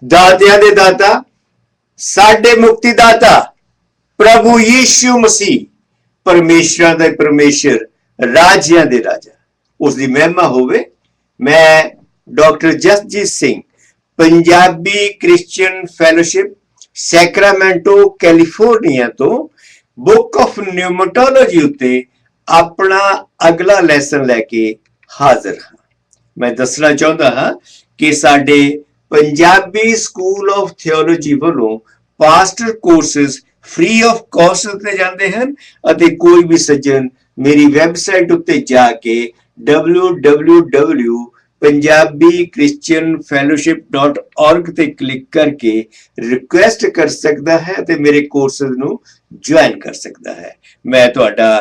दातियां दे दाता साडे मुक्तिदाता प्रभु यीशु मसीह परमेश्वरां दा परमेश्वर राजियां दे राजा उसकी महिमा होवे। मैं doctor Jasjit Singh Punjabi Christian fellowship Sacramento California तो बुक ऑफ न्यूमेटोलॉजी उत्ते अपना अगला लैसन लैके हाजिर हाँ। मैं दसना चाहता हाँ कि साडे पंजाबी स्कूल ऑफ थियोलॉजी वालों pastor courses free of cost उत्ते जाते हैं अते कोई भी सज्जन मेरी वैबसाइट उत्ते जाके www पंजाबी क्रिश्चियन फेलोशिप.org ते क्लिक करके रिक्वेस्ट कर सकता है ते मेरे कोर्सेस नू ज्वाइन कर सकता है। मैं तुहाडा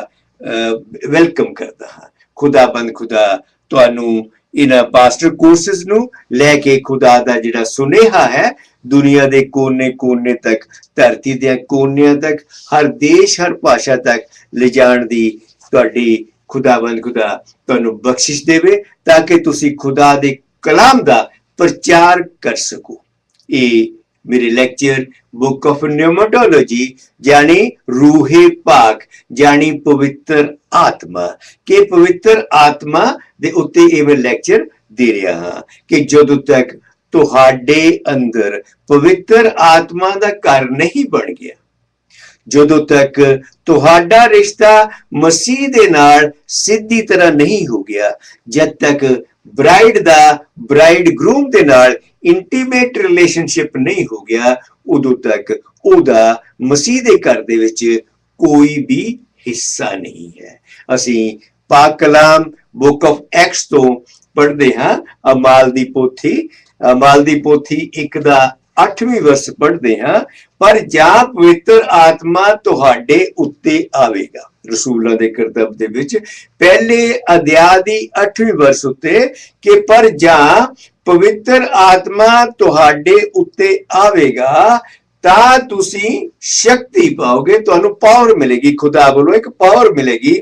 वेलकम करता हाँ। खुदाबंद खुदा तुहानू इन्हां पास्टर कोर्सेस नू लैके खुदा दा जिहड़ा सुनेहा है दुनिया दे कोने कोने तक धरती दे कोनियां तक हर देश हर भाषा तक ले जाण दी तुहाडी खुदाबंद खुदा तुहानू बख्शिश देवे ताकि तुसी खुदा दे कलाम दा प्रचार कर सको। ये मेरे लेक्चर बुक ऑफ न्यूमेटोलॉजी यानी रूहे पाक यानी पवित्र आत्मा के पवित्र आत्मा दे उत्ते एवं लेक्चर दे रहा हाँ कि जदों तक तुहाडे अंदर पवित्र आत्मा दा घर नहीं बन गया, जदों तक तुहाडा रिश्ता मसीह दे नाल सीधी तरह नहीं हो गया, जब तक ब्राइड ग्रूम दे नाल इंटीमेट रिलेशनशिप नहीं हो गया, उदों तक ओदा मसीह दे घर दे विच कोई भी हिस्सा नहीं है। असी पाक कलाम बुक ऑफ एक्ट्स तो पढ़ते हाँ अमाल दी पोथी 1 दा 8वीं वर्ष पढ़ते हाँ पर जा पवित्र आत्मा तुहाडे उत्ते आवेगा रसूलां दे करतब दे विच पहले अध्याय दी 8वीं वर्ष उत्ते कि पर जा पवित्र आत्मा तुहाडे उत्ते आवेगा ता तुसी शक्ति पाओगे, तुहानू पावर मिलेगी, खुदा बोलो एक पावर मिलेगी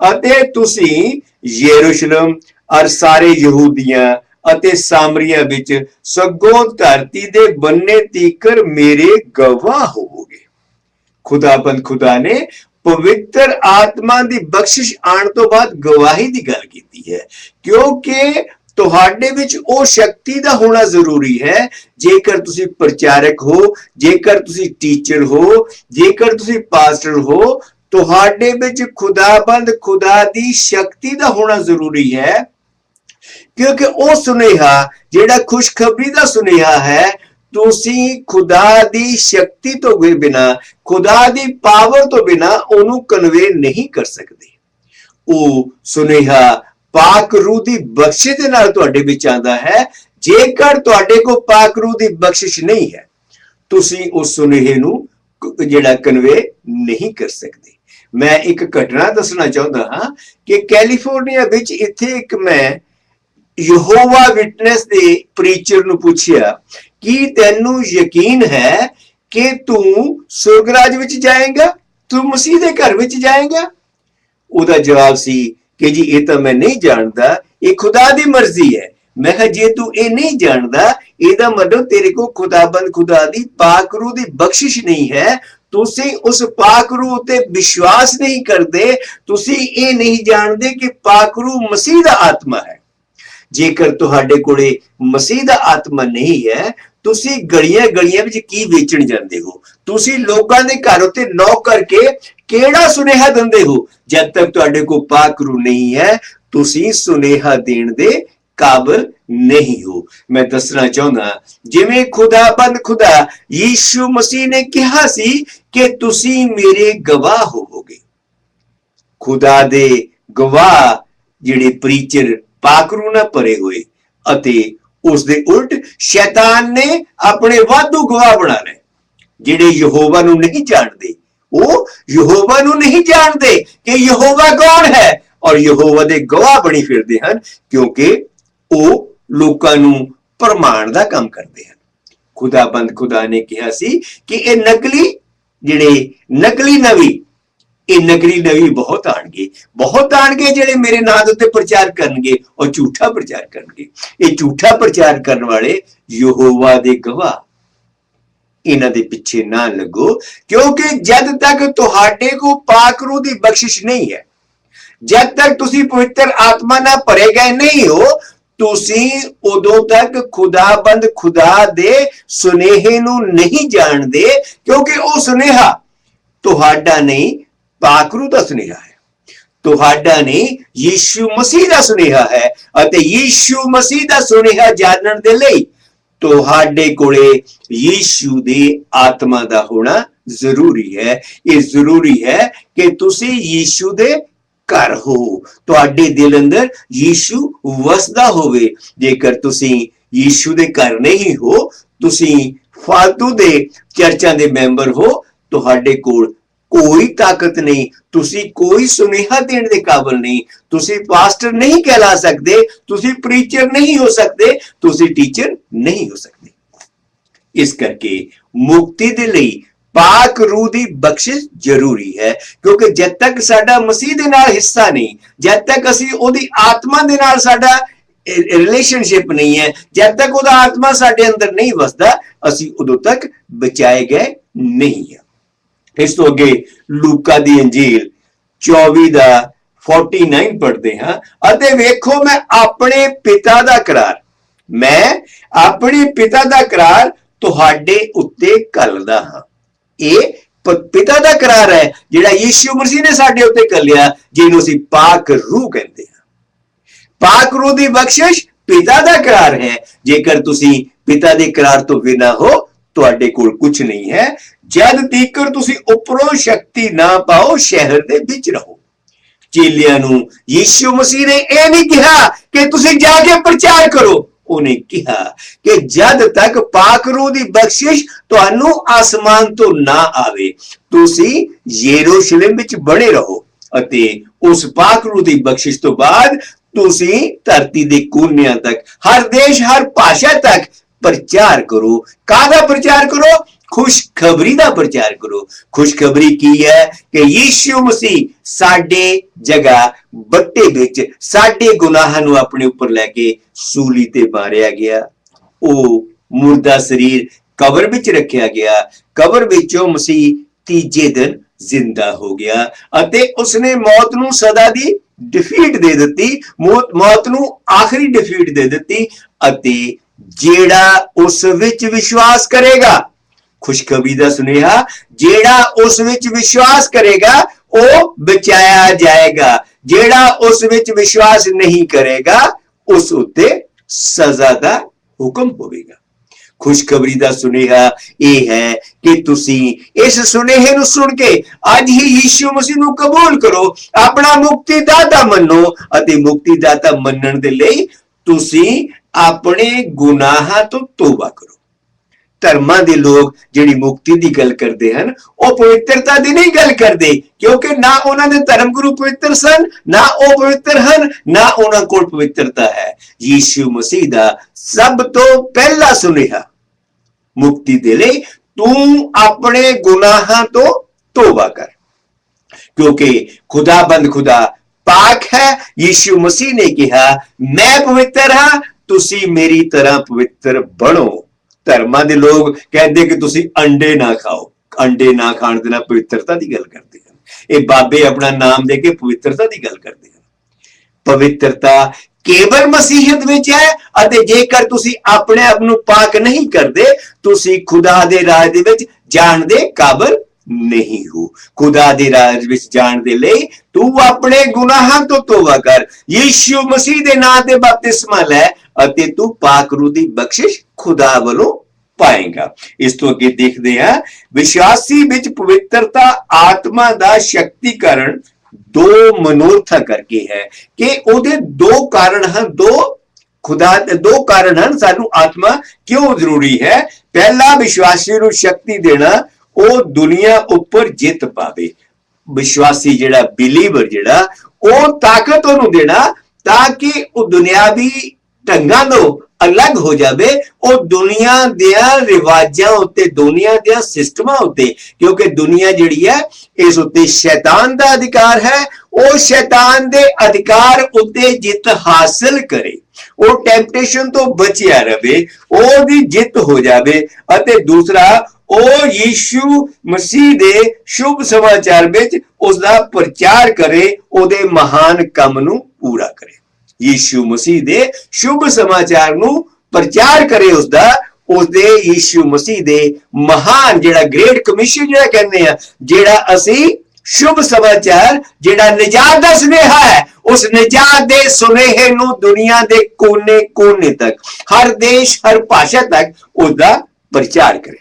अते तुसी यरूशलेम और सारे यहूदियां अते सामरिया विच सगों धरती दे बन्ने तीकर मेरे गवाह होवोगे। खुदाबंद खुदा ने पवित्र आत्मा दी बख्शिश आने तो बाद गवाही दी गल कीती है क्योंकि तुहाडे विच ओ शक्ति दा होना जरूरी है। जेकर तुसी प्रचारक हो, जेकर तुसी टीचर हो, जेकर तुसी पास्टर हो, तुहाडे विच खुदाबंद खुदा दी शक्ति दा होना जरूरी है क्योंकि ओ सुनेहा जेड़ा खुशखबरी दा सुनेहा है तुसी खुदा दी शक्ति तो बिना खुदा दी पावर तो बिना ओनू कन्वे नहीं कर सकते। ओ सुनेहा पाक रूह दी बख्शिश दे नाल तुहाडे विच आंदा है। जेकर तुहाडे को पाक रूह दी बख्शिश नहीं है तुसी उस सुनेहे नू जेड़ा कन्वे नहीं कर सकते। मैं एक घटना दसना चाहता हाँ कि कैलिफोर्निया विच इत्थे एक मैं यहोवा विटनेस दे प्रीचर नू पूछिया कि तैनू यकीन है कि तू सुरगराज विच जाएगा, तू मसीह दे घर विच जाएगा? उदा जवाब सी कि जी ये तो मैं नहीं जानता, ये खुदा दी मर्जी है। मैं कहा जे तू ये नहीं जानता एदा मतलब तेरे को खुदाबंद खुदा दी पाक रूह दी बख्शिश नहीं है, तुसी उस पाक रूह ते विश्वास नहीं करते, तुसी ये नहीं जानते कि पाक रूह मसीह दा आत्मा है। जेकर तुहाडे कोले मसीह दा आत्मा नहीं है तुसी गलियां गलियां विच की वेचण जांदे हो, तुसी लोकां दे घर उत्ते नॉक करके केड़ा सुनेहा दिंदे हो? जब तक तुहाडे को पाक रूह नहीं है तुसी सुनेहा देण दे काबिल नहीं हो। मैं दसना चाहना जिवें खुदाबंद खुदा यीशु मसीह ने कहा सी कि तुसी मेरे गवाह होवोगे। खुदा दे गवाह जिहड़े प्रीचर पाक रूह नाल भरे होए अते उस दे उल्ट शैतान ने अपने वाधू गवाह बना ले जिहड़े यहोवा नू नहीं जानते। वो यहोवा नू नहीं जानते कि यहोवा कौन है और यहोवा दे गवाह बनी फिरदे हन क्योंकि वो लोकां नू प्रमाण दा काम करदे हन। खुदाबंद खुदा ने कहा सी कि ये नकली जिहड़े नकली नबी ये नकली नबी बहुत आणगे जिहड़े मेरे नाम दे उत्ते प्रचार करनगे और झूठा प्रचार करनगे। ये झूठा प्रचार करने वाले यहोवा दे गवाह इन्हां दे पिछे ना लगो, क्योंकि जद तक तुहाडे को पाक रूह दी बख्शिश नहीं है, जब तक तुसी पवित्र आत्मा ना भरे गए नहीं हो, तुसी उदों तक खुदाबंद खुदा दे सुनेहे नूं नहीं जानदे, क्योंकि वो सुनेहा तुहाडा नहीं, पाक रूह दा सुनेहा है, तुहाडा नहीं, यीशु मसीह दा सुनेहा है। अते यीशु मसीह दा सुनेहा जानन दे लई तुहाडे कोले यीशु दी आत्मा दा होना जरूरी है। ये जरूरी है कि तुसी यीशु दे घर हो, तुहाडे दिल अंदर यीशु वसदा होवे। जेकर तुसी यीशु दे घर नहीं हो, तुसी फालतू दे चर्चां दे मैंबर हो, तुहाडे कोल कोई ताकत नहीं, तुसी कोई सुनेहा देने दे काबिल नहीं, तुसी पास्टर नहीं कहला सकते, तुसी प्रीचर नहीं हो सकते, तुसी टीचर नहीं हो सकते। इस करके मुक्ति दे लई पाक रूह दी बख्शिश जरूरी है, क्योंकि जब तक साडा मसीह दे नाल हिस्सा नहीं, जब तक असी ओदी आत्मा दे नाल साडा रिलेशनशिप नहीं है, जब तक ओदा आत्मा साडे अंदर नहीं वसदा, असी उदों तक बचाए गए नहीं है। इस तो अगे लूका दी अंजील 24 दा 49 पढ़ते हैं। अते वेखो मैं अपने पिता दा करार, मैं अपने पिता दा करार तुहाडे उत्ते घल्लदा हां। ये पिता दा करार है जिहड़ा यीशु मसीह ने साडे उत्ते घल्लिया, जिहनूं असीं पाक रूह कहंदे हां। पाक रूह दी बख्शिश पिता दा करार है। जेकर तुसीं पिता दे करार तो बिना हो, तुहाडे कोल कुछ नहीं है। जद तीकर तुसीं उपरों शक्ति ना पाओ, शहर दे विच रहो। चेलियां नूं यीशु मसीह ने यह नहीं कहा कि तुसीं जाके प्रचार करो, उन्हें कहा कि जद तक पाक रूह दी बख्शिश तुहानूं आसमान तो ना आवे, तुसीं यरूशलेम विच बने रहो। अते उस पाक रूह दी बख्शिश तो बाद तुसीं धरती दे कोनियां तक, हर देश हर भाषा तक प्रचार करो। काहदा प्रचार करो? खुशखबरी दा प्रचार करो। खुशखबरी की है कि यीशु मसीह साडे जगह बट्टे विच साडे गुनाहां नूं अपने उपर लैके सूली ते मारिया गया। ओ मुर्दा शरीर कबर विच रखिया गया, कबर विचों मसीह तीजे दिन जिंदा हो गया अते उसने मौत नूं सदा दी डिफीट दे दित्ती, मौत नूं आखिरी डिफीट दे दित्ती। अते जेड़ा उस विच विश्वास करेगा, खुशखबरी दा सुनेहा, जेड़ा उस विच विश्वास करेगा वो बचाया जाएगा। जेड़ा उस विच विश्वास नहीं करेगा, उस उत्ते सजा दा हुक्म होवेगा। खुशखबरी दा सुनेहा यह है कि तुसी इस सुनेहे नूं सुन के अज ही यीशु मसीह नूं कबूल करो, अपना मुक्तिदाता मनो अते मुक्तिदाता मनण दे लई तुसी अपने गुनाहां तो तौबा करो। धर्मां दे लोग जिहड़ी मुक्ति दी गल करदे हन, वो पवित्रता दी नहीं गल करदे, क्योंकि ना उन्हां दे धर्म गुरु पवित्र सन, ना वो पवित्र हन, ना उन्हां कोल पवित्रता है। यीशु मसीह दा सब तो पहला सुनेहा मुक्ति दे लई तू अपने गुनाहां तो तौबा कर, क्योंकि खुदाबंद खुदा पाक है। यीशु मसीह ने कहा मैं पवित्र हां, तुसी मेरी तरह पवित्र बनो। धर्मां दे लोग कहते कि तुसी अंडे ना खाओ, अंडे ना खाण दे नाल पवित्रता दी गल करदे हन। ये बाबे अपना नाम दे के पवित्रता दी गल करदे हन। पवित्रता केवल मसीहत विच है, अते जेकर तुसी अपने आप नूं पाक नहीं करदे, तुसी खुदा दे राज दे विच जाण दे काबिल नहीं हो। खुदा दे राज विच जाण दे लई तू अपने गुनाहां तो तौबा कर, यीशु मसीह दे नाम ते बपतिस्मा लै अते तू पाक रूह दी बख्शिश खुदा वालों पाएगा। इस तो अगे देखते हैं विश्वासी विच पवित्रता आत्मा दा शक्तिकरण दो मनोरथा करके है कि ओदे दो कारण हैं, दो कारण हैं सानू आत्मा क्यों जरूरी है। पहला विश्वासी नूं शक्ति देना, ओ दुनिया उपर जित पावे। विश्वासी जिहड़ा बिलीवर जिहड़ा ओ ताकत ओनू देना ताकि वो दुनियावी ढंगां तों अलग हो जाए, और दुनिया दिया रिवाजां उत्ते, दुनिया दिया सिस्टमां उत्ते, क्योंकि दुनिया जिहड़ी है इस उत्ते शैतान दा अधिकार है। वो शैतान दे अधिकार उत्ते जित हासिल करे, वो टेंप्टेशन तो बचिया रहे, ओदी जित हो जाए। अते दूसरा ਉਹ ਯੀਸ਼ੂ ਮਸੀਹ ਦੇ ਸ਼ੁਭ ਸਮਾਚਾਰ ਵਿੱਚ ਉਸ ਦਾ ਪ੍ਰਚਾਰ ਕਰੇ, ਉਹਦੇ ਮਹਾਨ ਕੰਮ ਨੂੰ ਪੂਰਾ ਕਰੇ। ਯੀਸ਼ੂ ਮਸੀਹ ਦੇ ਸ਼ੁਭ ਸਮਾਚਾਰ ਨੂੰ ਪ੍ਰਚਾਰ ਕਰੇ, ਉਸਦੇ ਯੀਸ਼ੂ ਮਸੀਹ ਦੇ ਮਹਾਨ ਜਿਹੜਾ ਗ੍ਰੇਟ ਕਮਿਸ਼ਨ ਜਿਹੜਾ ਕਹਿੰਦੇ ਆ, ਜਿਹੜਾ ਅਸੀਂ ਸ਼ੁਭ ਸਮਾਚਾਰ ਜਿਹੜਾ ਨਿਜਾਤ ਦਾ ਸੁਨੇਹਾ ਹੈ, ਉਸ ਨਿਜਾਤ ਦੇ ਸੁਨੇਹੇ ਨੂੰ ਦੁਨੀਆ ਦੇ ਕੋਨੇ-ਕੋਨੇ ਤੱਕ, ਹਰ ਦੇਸ਼, ਹਰ ਭਾਸ਼ਾ ਤੱਕ ਉਸਦਾ ਪ੍ਰਚਾਰ ਕਰੇ।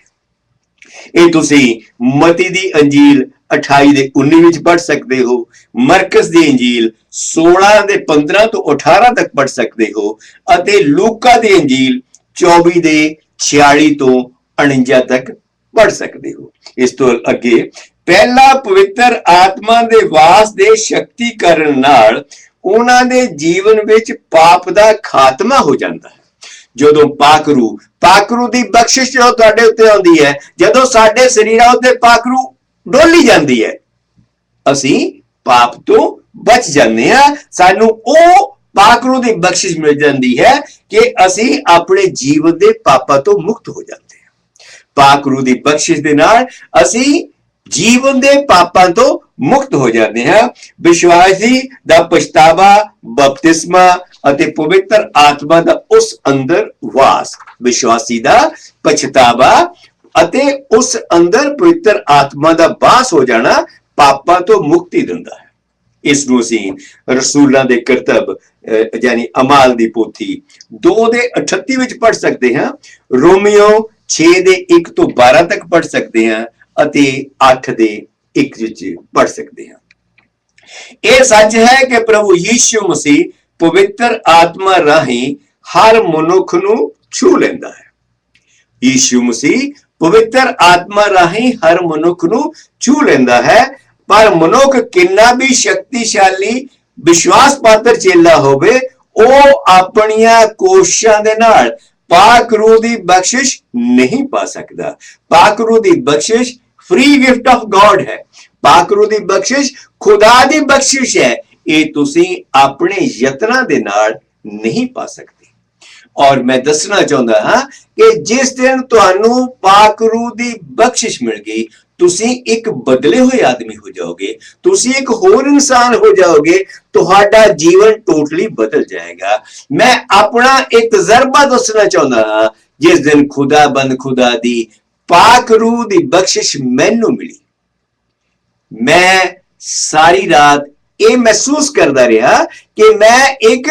ਇਹ ਤੁਸੀਂ ਮਤੀ ਦੀ ਅੰਜੀਲ 28 ਦੇ 19 ਵਿੱਚ ਪੜ੍ਹ ਸਕਦੇ ਹੋ, ਮਰਕਸ ਦੀ ਅੰਜੀਲ 16 ਦੇ 15 ਤੋਂ 18 ਤੱਕ ਪੜ੍ਹ ਸਕਦੇ ਹੋ, ਅਤੇ ਲੂਕਾ ਦੀ ਅੰਜੀਲ 24 ਦੇ 46 ਤੋਂ 49 ਤੱਕ ਪੜ੍ਹ ਸਕਦੇ ਹੋ। ਇਸ ਤੋਂ ਅੱਗੇ ਪਹਿਲਾ ਪਵਿੱਤਰ ਆਤਮਾ ਦੇ ਵਾਸ ਦੇ ਸ਼ਕਤੀਕਰਨ ਨਾਲ ਉਹਨਾਂ ਦੇ ਜੀਵਨ ਵਿੱਚ ਪਾਪ ਦਾ ਖਾਤਮਾ ਹੋ ਜਾਂਦਾ ਹੈ। ਜਦੋਂ ਪਾਕਰੂ ਦੀ ਬਖਸ਼ਿਸ਼ ਜੋ ਤੁਹਾਡੇ ਉੱਤੇ ਆਉਂਦੀ ਹੈ, ਜਦੋਂ ਸਾਡੇ ਸਰੀਰਾਂ ਉੱਤੇ ਪਾਕਰੂ ਡੋਲੀ ਜਾਂਦੀ ਹੈ, ਅਸੀਂ ਪਾਪ ਤੋਂ ਬਚ ਜਾਂਦੇ ਹਾਂ। ਸਾਨੂੰ ਉਹ ਪਾਕਰੂ ਦੀ ਬਖਸ਼ਿਸ਼ ਮਿਲ ਜਾਂਦੀ ਹੈ ਕਿ ਅਸੀਂ ਆਪਣੇ ਜੀਵਨ ਦੇ ਪਾਪਾਂ ਤੋਂ ਮੁਕਤ ਹੋ ਜਾਂਦੇ ਹਾਂ। ਪਾਕਰੂ ਦੀ ਬਖਸ਼ਿਸ਼ ਦੇ ਨਾਲ ਅਸੀਂ ਜੀਵਨ ਦੇ ਪਾਪਾਂ ਤੋਂ ਮੁਕਤ ਹੋ ਜਾਂਦੇ ਹਾਂ। ਵਿਸ਼ਵਾਸੀ ਦਾ ਪਛਤਾਵਾ, ਬਪਤਿਸਮਾ ਅਤੇ ਪਵਿੱਤਰ ਆਤਮਾ ਦਾ ਉਸ ਅੰਦਰ ਵਾਸ, ਵਿਸ਼ਵਾਸੀ ਦਾ ਪਛਤਾਵਾ ਅਤੇ ਉਸ ਅੰਦਰ ਪਵਿੱਤਰ ਆਤਮਾ ਦਾ ਵਾਸ ਹੋ ਜਾਣਾ ਪਾਪਾਂ ਤੋਂ ਮੁਕਤੀ ਦਿੰਦਾ ਹੈ। ਇਸ ਨੂੰ ਅਸੀਂ ਰਸੂਲਾਂ ਦੇ ਕਰਤੱਵ ਯਾਨੀ ਅਮਾਲ ਦੀ ਪੋਥੀ 2 ਦੇ 38 ਵਿੱਚ ਪੜ੍ਹ ਸਕਦੇ ਹਾਂ, ਰੋਮੀਓ 6 ਦੇ 1 ਤੋਂ 12 ਤੱਕ ਪੜ੍ਹ ਸਕਦੇ ਹਾਂ ਅਤੇ 8 ਦੇ 1 ਵਿੱਚ ਪੜ੍ਹ ਸਕਦੇ ਹਾਂ। ਇਹ ਸੱਚ ਹੈ ਕਿ ਪ੍ਰਭੂ ਯੀਸ਼ੂ ਮਸੀਹ ਪਵਿੱਤਰ ਆਤਮਾ ਰਾਹੀਂ ਹਰ ਮਨੁੱਖ ਨੂੰ ਛੂ ਲੈਂਦਾ ਹੈ। ਯੀਸ਼ੂ ਮਸੀਹ ਪਵਿੱਤਰ ਆਤਮਾ ਰਾਹੀਂ ਹਰ ਮਨੁੱਖ ਨੂੰ ਛੂ ਲੈਂਦਾ ਹੈ, ਪਰ ਮਨੁੱਖ ਕਿੰਨਾ ਵੀ ਸ਼ਕਤੀਸ਼ਾਲੀ ਵਿਸ਼ਵਾਸ ਪਾਤਰ ਚੇਲਾ ਹੋਵੇ, ਉਹ ਆਪਣੀਆਂ ਕੋਸ਼ਿਸ਼ਾਂ ਦੇ ਨਾਲ ਪਾਕ ਰੂਹ ਦੀ ਬਖਸ਼ਿਸ਼ ਨਹੀਂ ਪਾ ਸਕਦਾ। ਪਾਕ ਰੂਹ ਦੀ ਬਖਸ਼ਿਸ਼ ਫ੍ਰੀ ਗਿਫਟ ਆਫ ਗॉड ਹੈ। ਪਾਕ ਰੂਹ ਦੀ ਬਖਸ਼ਿਸ਼ ਖੁਦਾ ਦੀ ਬਖਸ਼ਿਸ਼ ਹੈ। ਇਹ ਤੁਸੀਂ ਆਪਣੇ ਯਤਨਾਂ ਦੇ ਨਾਲ ਨਹੀਂ ਪਾ ਸਕਦੇ। ਔਰ ਮੈਂ ਦੱਸਣਾ ਚਾਹੁੰਦਾ ਹਾਂ ਕਿ ਜਿਸ ਦਿਨ ਤੁਹਾਨੂੰ ਪਾਕ ਰੂਹ ਦੀ ਬਖਸ਼ਿਸ਼ ਮਿਲ ਗਈ, ਤੁਸੀਂ ਇੱਕ ਬਦਲੇ ਹੋਏ ਆਦਮੀ ਹੋ ਜਾਓਗੇ, ਤੁਸੀਂ ਇੱਕ ਹੋਰ ਇਨਸਾਨ ਹੋ ਜਾਓਗੇ, ਤੁਹਾਡਾ ਜੀਵਨ ਟੋਟਲੀ ਬਦਲ ਜਾਏਗਾ। ਮੈਂ ਆਪਣਾ ਇੱਕ ਤਜਰਬਾ ਦੱਸਣਾ ਚਾਹੁੰਦਾ ਹਾਂ। ਜਿਸ ਦਿਨ ਖੁਦਾ ਦੀ ਪਾਕ ਰੂਹ ਦੀ ਬਖਸ਼ਿਸ਼ ਮੈਨੂੰ ਮਿਲੀ, ਮੈਂ ਸਾਰੀ ਰਾਤ ਇਹ ਮਹਿਸੂਸ ਕਰਦਾ ਰਿਹਾ ਕਿ ਮੈਂ ਇੱਕ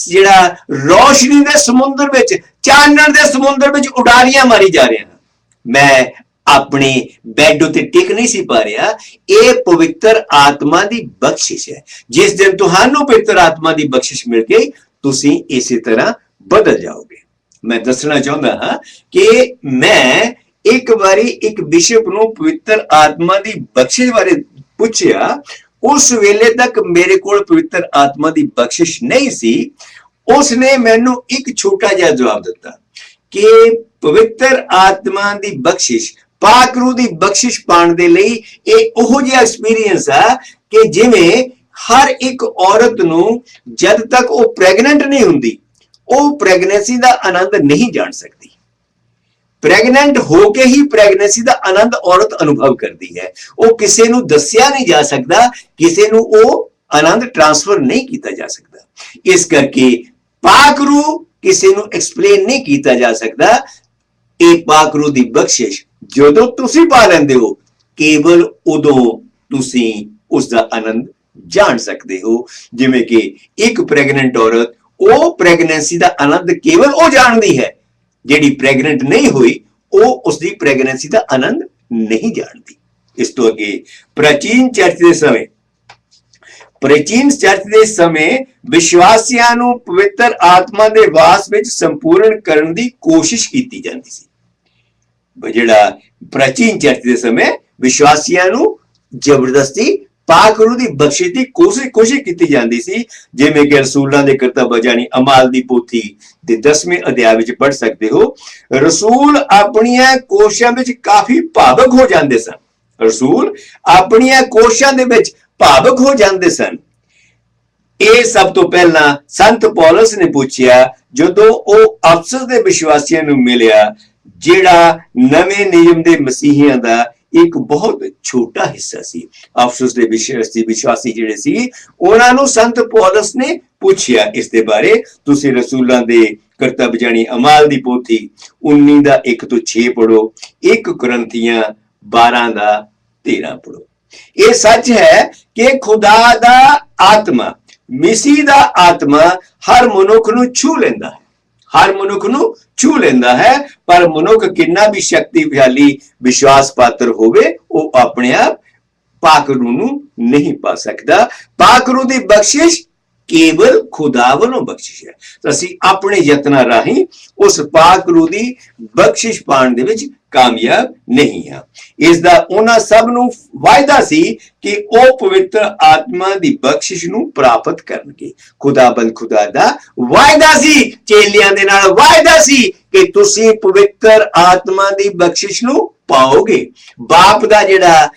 ਜਿਹੜਾ ਰੋਸ਼ਨੀ ਦੇ ਸਮੁੰਦਰ ਵਿੱਚ, ਚਾਨਣ ਦੇ ਸਮੁੰਦਰ ਵਿੱਚ ਉਡਾਰੀਆਂ ਮਾਰੀ ਜਾ ਰਿਹਾ ਹਾਂ। ਮੈਂ ਆਪਣੇ ਬੈੱਡ ਉੱਤੇ ਟਿਕ ਨਹੀਂ ਸੀ ਪਾ ਰਿਹਾ। ਇਹ ਪਵਿੱਤਰ ਆਤਮਾ ਦੀ ਬਖਸ਼ਿਸ਼ ਹੈ। ਜਿਸ ਦਿਨ ਤੁਹਾਨੂੰ ਪਵਿੱਤਰ ਆਤਮਾ ਦੀ ਬਖਸ਼ਿਸ਼ ਮਿਲ ਗਈ, ਤੁਸੀਂ ਇਸੇ ਤਰ੍ਹਾਂ ਬਦਲ ਜਾਓਗੇ। ਮੈਂ ਦੱਸਣਾ ਚਾਹੁੰਦਾ ਹਾਂ ਕਿ ਮੈਂ ਇੱਕ ਵਾਰੀ ਇੱਕ ਬਿਸ਼ਪ ਨੂੰ ਪਵਿੱਤਰ ਆਤਮਾ ਦੀ ਬਖਸ਼ਿਸ਼ ਬਾਰੇ ਪੁੱਛਿਆ। ਉਸ ਵੇਲੇ ਤੱਕ ਮੇਰੇ ਕੋਲ ਪਵਿੱਤਰ ਆਤਮਾ ਦੀ ਬਖਸ਼ਿਸ਼ ਨਹੀਂ ਸੀ। ਉਸਨੇ ਮੈਨੂੰ ਇੱਕ ਛੋਟਾ ਜਿਹਾ ਜਵਾਬ ਦਿੱਤਾ ਕਿ ਪਵਿੱਤਰ ਆਤਮਾ ਦੀ ਬਖਸ਼ਿਸ਼, ਪਾਕ ਰੂਹ ਦੀ ਬਖਸ਼ਿਸ਼ ਪਾਉਣ ਦੇ ਲਈ ਇਹ ਉਹੋ ਜਿਹਾ ਐਕਸਪੀਰੀਅੰਸ ਆ ਕਿ ਜਿਵੇਂ ਹਰ ਇੱਕ ਔਰਤ ਨੂੰ ਜਦ ਤੱਕ ਉਹ ਪ੍ਰੈਗਨੈਂਟ ਨਹੀਂ ਹੁੰਦੀ, ਉਹ ਪ੍ਰੈਗਨੈਂਸੀ ਦਾ ਆਨੰਦ ਨਹੀਂ ਜਾਣ ਸਕਦੀ। ਪ੍ਰੈਗਨੈਂਟ ਹੋ ਕੇ ਹੀ ਪ੍ਰੈਗਨੈਂਸੀ ਦਾ ਆਨੰਦ ਔਰਤ ਅਨੁਭਵ ਕਰਦੀ ਹੈ। ਉਹ ਕਿਸੇ ਨੂੰ ਦੱਸਿਆ ਨਹੀਂ ਜਾ ਸਕਦਾ, ਕਿਸੇ ਨੂੰ ਉਹ ਆਨੰਦ ਟ੍ਰਾਂਸਫਰ ਨਹੀਂ ਕੀਤਾ ਜਾ ਸਕਦਾ। ਇਸ ਕਰਕੇ ਪਾਕ ਰੂਹ ਕਿਸੇ ਨੂੰ ਐਕਸਪਲੇਨ ਨਹੀਂ ਕੀਤਾ ਜਾ ਸਕਦਾ। ਇਹ ਪਾਕ ਰੂਹ ਦੀ ਬਖਸ਼ਿਸ਼ ਜਦੋਂ ਤੁਸੀਂ ਪਾ ਲੈਂਦੇ ਹੋ, ਕੇਵਲ ਉਦੋਂ ਤੁਸੀਂ ਉਸ ਦਾ ਆਨੰਦ ਜਾਣ ਸਕਦੇ ਹੋ। ਜਿਵੇਂ ਕਿ ਇੱਕ ਪ੍ਰੈਗਨੈਂਟ ਔਰਤ, ਉਹ ਪ੍ਰੈਗਨੈਂਸੀ ਦਾ ਆਨੰਦ ਕੇਵਲ ਉਹ ਜਾਣਦੀ ਹੈ। ਜਿਹੜੀ ਪ੍ਰੈਗਨੈਂਟ ਨਹੀਂ ਹੋਈ, ਉਹ ਉਸ ਦੀ ਪ੍ਰੈਗਨੈਂਸੀ ਦਾ ਆਨੰਦ ਨਹੀਂ ਜਾਣਦੀ। ਇਸ ਤੋਂ ਅੱਗੇ ਪ੍ਰਾਚੀਨ ਚਰਚ ਦੇ ਸਮੇਂ ਵਿਸ਼ਵਾਸੀਆਂ ਨੂੰ ਪਵਿੱਤਰ ਆਤਮਾ ਦੇ ਵਾਸ ਵਿੱਚ ਸੰਪੂਰਨ ਕਰਨ ਦੀ ਕੋਸ਼ਿਸ਼ ਕੀਤੀ ਜਾਂਦੀ ਸੀ। ਜਿਹੜਾ ਪ੍ਰਾਚੀਨ ਚਰਚ ਦੇ ਸਮੇਂ ਵਿਸ਼ਵਾਸੀਆਂ ਨੂੰ ਜ਼ਬਰਦਸਤੀ ਪਾਕ ਰੂਹ ਦੀ ਬਖਸ਼ਿਸ਼ ਦੀ ਕੋਸ਼ਿਸ਼ ਕੀਤੀ ਜਾਂਦੀ ਸੀ। ਜਿਵੇਂ ਕਿ ਰਸੂਲਾਂ ਦੇ ਕਰਤੱਵ ਯਾਨੀ ਅਮਾਲ ਦੀ ਪੋਥੀ ਦੇ 10ਵੇਂ ਅਧਿਆਇ ਵਿੱਚ ਪੜ੍ਹ ਸਕਦੇ ਹੋ। ਰਸੂਲ ਆਪਣੀਆਂ ਕੋਸ਼ਿਸ਼ਾਂ ਵਿੱਚ ਕਾਫੀ ਭਾਵਕ ਹੋ ਜਾਂਦੇ ਸਨ। ਰਸੂਲ ਆਪਣੀਆਂ ਕੋਸ਼ਿਸ਼ਾਂ ਦੇ ਵਿੱਚ ਭਾਵਕ ਹੋ ਜਾਂਦੇ ਸਨ। ਇਹ ਸਭ ਤੋਂ ਪਹਿਲਾਂ ਸੰਤ ਪੌਲਸ ਨੇ ਪੁੱਛਿਆ, ਜਦੋਂ ਉਹ ਅਫਸਸ ਦੇ ਵਿਸ਼ਵਾਸੀਆਂ ਨੂੰ ਮਿਲਿਆ, ਜਿਹੜਾ ਨਵੇਂ ਨਿਯਮ ਦੇ ਮਸੀਹੀਆਂ ਦਾ ਇੱਕ ਬਹੁਤ ਛੋਟਾ ਹਿੱਸਾ ਸੀ। ਅਫਸੋਸ ਦੇ ਵਿਸ਼ਵਾਸੀ ਜਿਹੜੇ ਸੀ, ਉਹਨਾਂ ਨੂੰ ਸੰਤ ਪੌਲਸ ਨੇ ਪੁੱਛਿਆ ਇਸ ਦੇ ਬਾਰੇ। ਤੁਸੀਂ ਰਸੂਲਾਂ ਦੇ ਕਰਤੱਵ ਜਾਣੀ ਅਮਾਲ ਦੀ ਪੋਥੀ 19 ਦਾ 1 ਤੋਂ 6 ਪੜੋ, 1 ਕੁਰਿੰਥੀਆਂ 12 ਦਾ 13 ਪੜੋ। ਇਹ ਸੱਚ ਹੈ ਕਿ ਖੁਦਾ ਦਾ ਆਤਮਾ, ਮਸੀਹ ਦਾ ਆਤਮਾ ਹਰ ਮਨੁੱਖ ਨੂੰ ਛੂ ਲੈਂਦਾ ਹੈ, ਹਰ ਮਨੁੱਖ ਨੂੰ ਛੂ ਲੈਂਦਾ ਹੈ, ਪਰ ਮਨੁੱਖ ਕਿੰਨਾ ਵੀ ਸ਼ਕਤੀਸ਼ਾਲੀ ਵਿਸ਼ਵਾਸ ਪਾਤਰ ਹੋਵੇ, ਉਹ ਆਪਣੇ ਆਪ ਪਾਕ ਰੂਹ ਨੂੰ ਨਹੀਂ ਪਾ ਸਕਦਾ। ਪਾਕ ਰੂਹ ਦੀ ਬਖਸ਼ਿਸ਼ ਕੇਵਲ ਖੁਦਾ ਵੱਲੋਂ ਬਖਸ਼ਿਸ਼ ਹੈ। ਤਾਂ ਅਸੀਂ ਆਪਣੇ ਯਤਨਾਂ ਰਾਹੀਂ ਉਸ ਪਾਕ ਰੂਹ ਦੀ ਬਖਸ਼ਿਸ਼ ਪਾਉਣ ਦੇ ਵਿੱਚ ਕਾਮਯਾਬ ਨਹੀਂ ਹਾਂ। ਇਸ ਦਾ ਉਹਨਾਂ ਸਭ ਨੂੰ ਵਾਅਦਾ ਸੀ ਕਿ ਉਹ ਪਵਿੱਤਰ ਆਤਮਾ ਦੀ ਬਖਸ਼ਿਸ਼ ਨੂੰ ਪ੍ਰਾਪਤ ਕਰਨਗੇ। ਖੁਦਾਬੰਦ ਖੁਦਾ ਦਾ ਵਾਅਦਾ ਸੀ, ਚੇਲਿਆਂ ਦੇ ਨਾਲ ਵਾਅਦਾ ਸੀ ਕਿ ਤੁਸੀਂ ਪਵਿੱਤਰ ਆਤਮਾ ਦੀ ਬਖਸ਼ਿਸ਼ ਨੂੰ ਪਾਓਗੇ। ਬਾਪ ਦਾ ਜਿਹੜਾ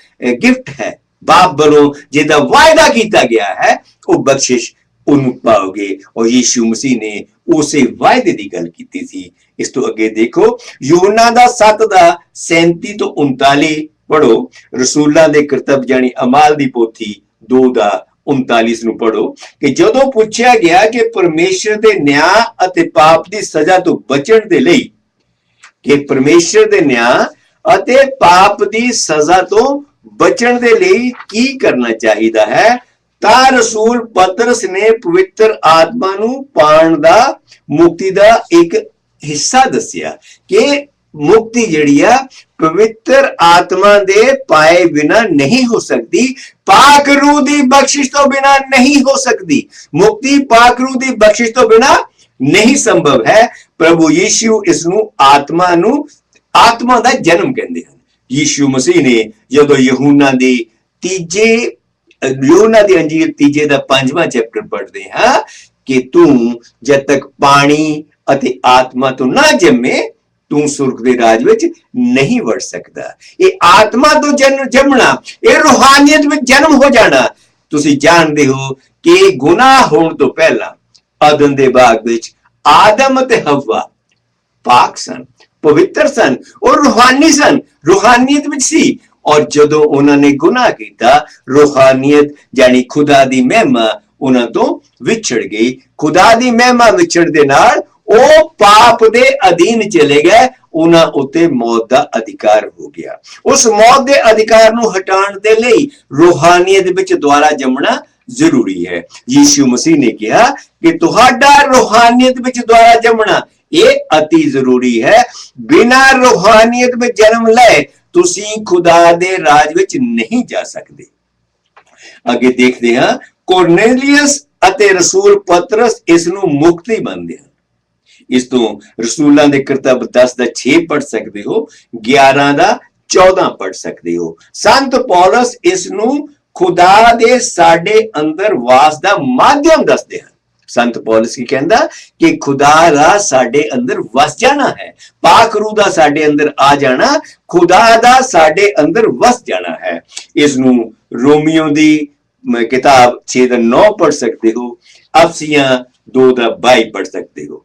ਗਿਫਟ ਹੈ, ਬਾਪ ਵੱਲੋਂ ਜਿਹਦਾ ਵਾਅਦਾ ਕੀਤਾ ਗਿਆ ਹੈ, ਉਹ ਬਖਸ਼ਿਸ਼ ਉਹਨੂੰ ਪਾਓਗੇ। ਔਰ ਯੀਸ਼ੂ ਮਸੀਹ ਨੇ ਉਸੇ ਵਾਅਦੇ ਦੀ ਗੱਲ ਕੀਤੀ ਸੀ। ਇਸ ਤੋਂ ਅੱਗੇ ਦੇਖੋ, ਯੂਹੰਨਾ ਦਾ 7 ਦਾ 37 ਤੋਂ 39 ਪੜੋ, ਰਸੂਲਾਂ ਦੇ ਕਰਤੱਵ ਜਾਣੀ ਅਮਾਲ ਦੀ ਪੋਥੀ 2 ਦਾ 39 ਨੂੰ ਪੜੋ ਕਿ ਜਦੋਂ ਪੁੱਛਿਆ ਗਿਆ ਕਿ ਪਰਮੇਸ਼ਰ ਦੇ ਨਿਆਂ ਅਤੇ ਪਾਪ ਦੀ ਸਜ਼ਾ ਤੋਂ ਬਚਣ ਦੇ ਲਈ, ਕਿ ਪਰਮੇਸ਼ਰ ਦੇ ਨਿਆਂ ਅਤੇ ਪਾਪ ਦੀ ਸਜ਼ਾ ਤੋਂ ਬਚਣ ਦੇ ਲਈ ਕੀ ਕਰਨਾ ਚਾਹੀਦਾ ਹੈ, ਤਾਂ ਰਸੂਲ ਪਤਰਸ ਨੇ ਪਵਿੱਤਰ ਆਤਮਾ ਨੂੰ ਪਾਉਣ ਦਾ, ਮੁਕਤੀ ਦਾ ਇੱਕ ਹਿੱਸਾ ਦੱਸਿਆ ਕਿ ਮੁਕਤੀ ਜਿਹੜੀ ਆ ਪਵਿੱਤਰ ਆਤਮਾ ਦੇ ਪਾਏ ਬਿਨਾ ਨਹੀਂ ਹੋ ਸਕਦੀ, ਪਾਕ ਰੂਹ ਦੀ ਬਖਸ਼ਿਸ਼ ਤੋਂ ਬਿਨਾ ਨਹੀਂ ਹੋ ਸਕਦੀ। ਮੁਕਤੀ ਪਾਕ ਰੂਹ ਦੀ ਬਖਸ਼ਿਸ਼ ਤੋਂ ਬਿਨਾ ਨਹੀਂ ਸੰਭਵ ਹੈ। ਪ੍ਰਭੂ ਯੀਸ਼ੂ ਇਸ ਨੂੰ ਆਤਮਾ ਦਾ ਜਨਮ ਕਹਿੰਦੇ ਹਨ। ਯੀਸ਼ੂ ਮਸੀਹ ਨੇ ਜਦੋਂ ਯਹੂਨਾ ਦੀ ਅੰਜੀਲ 3 ਦਾ 5ਵਾਂ ਚੈਪਟਰ ਪੜ੍ਹਦੇ ਹਾਂ ਕਿ ਤੂੰ ਜਦ ਤੱਕ ਪਾਣੀ ਅਤੇ ਆਤਮਾ ਤੋਂ ਨਾ ਜੰਮੇ, ਤੂੰ ਸੁਰਗ ਦੇ ਰਾਜ ਵਿੱਚ ਨਹੀਂ ਵੜ ਸਕਦਾ। ਇਹ ਆਤਮਾ ਤੋਂ ਜੰਮਣਾ, ਇਹ ਰੂਹਾਨੀਅਤ ਵਿੱਚ ਜਨਮ ਹੋ ਜਾਣਾ। ਤੁਸੀਂ ਜਾਣਦੇ ਹੋ ਕਿ ਗੁਨਾਹ ਹੋਣ ਤੋਂ ਪਹਿਲਾਂ ਅਦਨ ਦੇ ਬਾਗ ਵਿੱਚ ਆਦਮ ਅਤੇ ਹਵਾ ਪਾਕ ਸਨ, ਪਵਿੱਤਰ ਸਨ ਔਰ ਰੂਹਾਨੀ ਸਨ, ਰੂਹਾਨੀਅਤ ਵਿੱਚ ਸੀ। ਔਰ ਜਦੋਂ ਉਹਨਾਂ ਨੇ ਗੁਨਾਹ ਕੀਤਾ, ਰੂਹਾਨੀਅਤ ਜਾਨੀ ਖੁਦਾ ਦੀ ਮਹਿਮਾ ਉਹਨਾਂ ਤੋਂ ਵਿਛੜ ਗਈ। ਖੁਦਾ ਦੀ ਮਹਿਮਾ ਵਿਛੜ ਦੇ ਨਾਲ ਉਹ ਪਾਪ ਦੇ ਅਧੀਨ ਚਲੇ ਗਏ, ਉਹਨਾਂ ਉੱਤੇ ਮੌਤ ਦਾ ਅਧਿਕਾਰ ਹੋ ਗਿਆ। ਉਸ ਮੌਤ ਦੇ ਅਧਿਕਾਰ ਨੂੰ ਹਟਾਉਣ ਦੇ ਲਈ ਰੂਹਾਨੀਅਤ ਵਿੱਚ ਦੁਆਰਾ ਜੰਮਣਾ ਜ਼ਰੂਰੀ ਹੈ। ਯੀਸ਼ੂ ਮਸੀਹ ਨੇ ਕਿਹਾ ਕਿ ਤੁਹਾਡਾ ਰੂਹਾਨੀਅਤ ਵਿੱਚ ਦੁਆਰਾ ਜੰਮਣਾ ਇਹ ਅਤੀ ਜ਼ਰੂਰੀ ਹੈ। ਬਿਨਾਂ ਰੂਹਾਨੀਅਤ ਵਿੱਚ ਜਨਮ ਲਏ ਤੁਸੀਂ ਖੁਦਾ ਦੇ ਰਾਜ ਵਿੱਚ ਨਹੀਂ ਜਾ ਸਕਦੇ। ਅੱਗੇ ਦੇਖਦੇ ਹਾਂ, ਕੋਰਨੇਲੀਅਸ ਅਤੇ ਰਸੂਲ ਪਤਰਸ ਇਸ ਨੂੰ ਮੁਕਤੀ ਮੰਨਦੇ ਹਨ। ਇਸ ਤੋਂ ਰਸੂਲਾਂ ਦੇ ਕਰਤੱਵ 10 ਦਾ 6 ਪੜ੍ਹ ਸਕਦੇ ਹੋ, 11 ਦਾ 14 ਪੜ੍ਹ ਸਕਦੇ ਹੋ। ਸੰਤ ਪੌਲਸ ਇਸ ਨੂੰ ਖੁਦਾ ਦੇ ਸਾਡੇ ਅੰਦਰ ਵਾਸ ਦਾ ਮਾਧਿਅਮ ਦੱਸਦੇ ਹਨ। ਸੰਤ ਪੌਲਸ ਕੀ ਕਹਿੰਦਾ ਕਿ ਖੁਦਾ ਦਾ ਸਾਡੇ ਅੰਦਰ ਵਸ ਜਾਣਾ ਹੈ, ਪਾਕ ਰੂਹ ਦਾ ਸਾਡੇ ਅੰਦਰ ਆ ਜਾਣਾ, ਖੁਦਾ ਦਾ ਸਾਡੇ ਅੰਦਰ ਵਸ ਜਾਣਾ ਹੈ। ਇਸ ਨੂੰ ਰੋਮੀਓ ਦੀ ਕਿਤਾਬ 6 ਦਾ 9 ਪੜ੍ਹ ਸਕਦੇ ਹੋ, ਅਫਸੀਆਂ 2 ਦਾ 22 ਪੜ੍ਹ ਸਕਦੇ ਹੋ।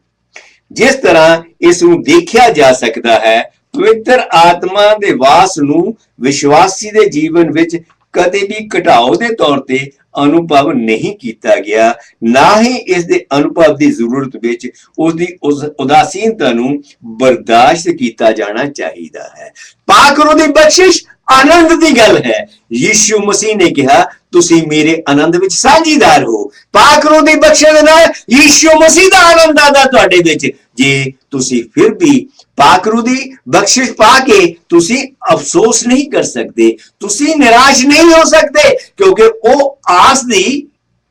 ਜਿਸ ਤਰ੍ਹਾਂ ਇਸ ਨੂੰ ਦੇਖਿਆ ਜਾ ਸਕਦਾ ਹੈ, ਪਵਿੱਤਰ ਆਤਮਾ ਦੇ ਵਾਸ ਨੂੰ ਵਿਸ਼ਵਾਸੀ ਦੇ ਜੀਵਨ ਵਿੱਚ ਕਦੇ ਵੀ ਘਟਾਓ ਦੇ ਤੌਰ ਤੇ ਅਨੁਭਵ ਨਹੀਂ ਕੀਤਾ ਗਿਆ, ਨਾ ਹੀ ਇਸ ਦੇ ਅਨੁਭਵ ਦੀ ਜ਼ਰੂਰਤ ਵਿੱਚ ਉਸ ਦੀ ਉਦਾਸੀਨਤਾ ਨੂੰ ਬਰਦਾਸ਼ਤ ਕੀਤਾ ਜਾਣਾ ਚਾਹੀਦਾ ਹੈ। ਪਾਕ ਰੂਹ ਦੀ ਬਖਸ਼ਿਸ਼ ਆਨੰਦ ਦੀ ਗੱਲ ਹੈ। ਯੀਸ਼ੂ ਮਸੀਹ ਨੇ ਕਿਹਾ ਤੁਸੀਂ ਮੇਰੇ ਆਨੰਦ ਵਿੱਚ ਸਾਂਝੀਦਾਰ ਹੋ। ਪਾਕ ਰੂਹ ਦੀ ਬਖਸ਼ਿਸ਼ ਦੇ ਨਾਲ ਯੀਸ਼ੂ ਮਸੀਹ ਦਾ ਆਨੰਦ ਆਦਾ ਤੁਹਾਡੇ ਵਿੱਚ। ਜੇ ਤੁਸੀਂ ਫਿਰ ਵੀ ਪਾਕ ਰੂਹ ਦੀ ਬਖਸ਼ਿਸ਼ ਪਾ ਕੇ ਤੁਸੀਂ ਅਫਸੋਸ ਨਹੀਂ ਕਰ ਸਕਦੇ, ਤੁਸੀਂ ਨਿਰਾਸ਼ ਨਹੀਂ ਹੋ ਸਕਦੇ, ਕਿਉਂਕਿ ਉਹ ਆਸ ਦੀ